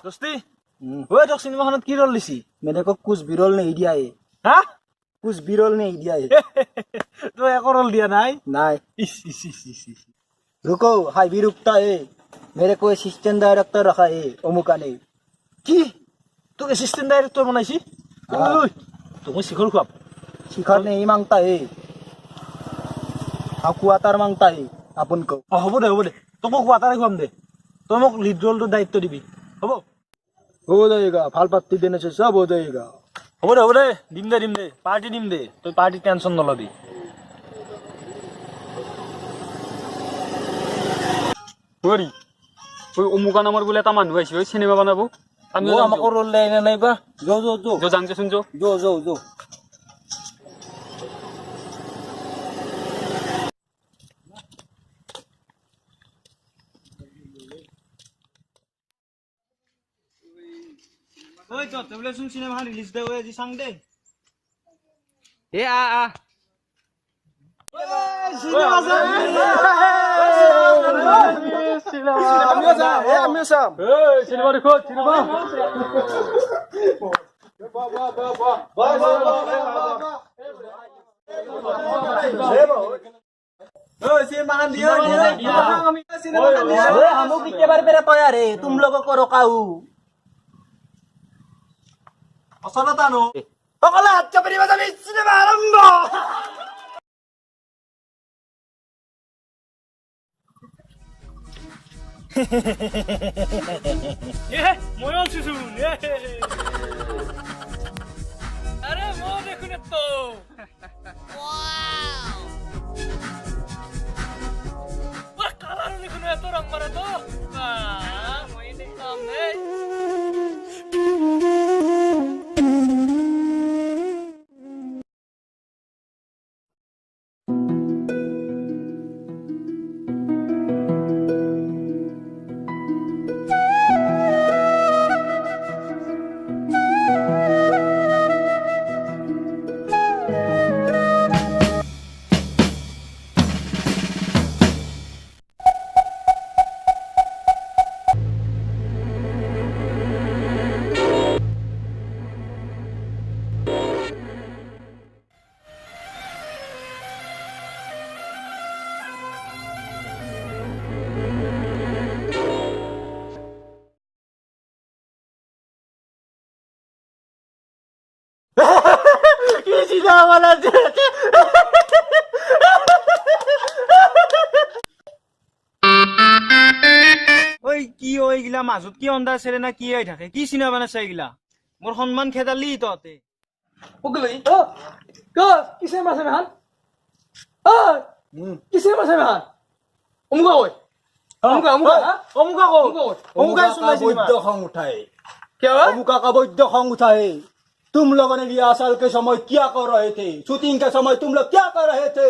दोस्ती ओए तो सिनेमा खानत की रोल लिसी मेरे को कुछ भी रोल नहीं दिया है हाँ कुछ भी रोल नहीं दिया है तो एक रोल दिया नाई नहीं इस रुको हाई भी रुकता है मेरे को असिस्टेंट डायरेक्टर रखा है अमुका ने की तो असिस्टेंट डायरेक्टर बनाइছি ओय तो मैं सिखर खुआब शिखर नहीं मांगता है क्वार्टर मांगता है अपन को হ'ব দে তোক মই কোৱাটাৰে খুৱাম দে তই মোক লিড ৰোলটো দায়িত্ব দিবি হ'ব हो जाएगा फाल पत्ती देने से सब हो जाएगा হ'ব দে দিম দে পাৰ্টি দিম দে তই পাৰ্টি টেনচন নলবি হৰি ওই অমুকা নামৰ বোলে এটা মানুহ আহিছে ওই চিনেমা বনাব আমিও वो আমাক रोल ले নাই বা जो যাংছে শুনছো जो ओय तो तबले सुन सिनेमा रिलीज दे ओय जी सांग दे এ আ সিনেমা দেখো সিনেমা हम कितने बार मेरा तैयार है तुम लोगों को रोका हूँ অসনতানো সকলে হাত চাপি দিবা যাবি সিনেমা আরম্ভ ময়ো চুচু আরে মো দেখুন তো ওয়াও কালার দেখুন এত রং মারা তো মই দেখতাম নে ওই কি ওইগিলা মাজুত কি অন্দাজ ছেলে না কি হৈ থাকে কি চিনা বানাইছে এইগিলা মোৰ সন্মান খেদালি তহঁতে उगली किसे मासे में हाथ किसे मासे में हाथ उमुका कोई उमुका অমুকা কো অমুকা চলাইছে वैद्य खंग उठाए क्या अमुका का वैद्य खंग उठाए तुम लोगों ने रिहर्सल के समय क्या कर रहे थे शूटिंग के समय तुम लोग क्या कर रहे थे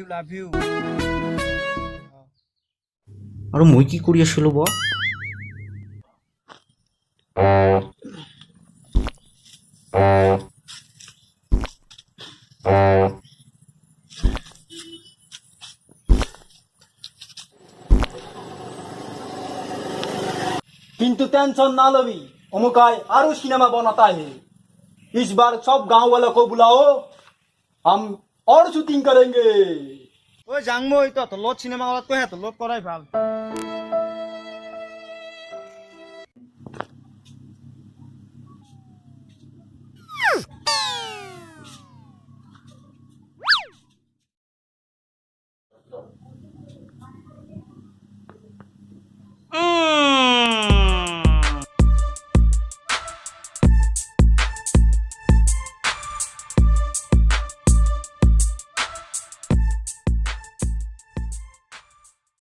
লাভ ইউ আৰু মই কি কৰি আছিলো ব किंतु टेंशन ना लवी अमुकाय आरु सिनेमा बनाता है इस बार सब गांव वालों को बुलाओ हम और शूटिंग करेंगे ঐ যাং মই তহঁতৰ লগত চিনেমা কৰাতকৈ সিহঁতৰ লগত কৰাই ভাল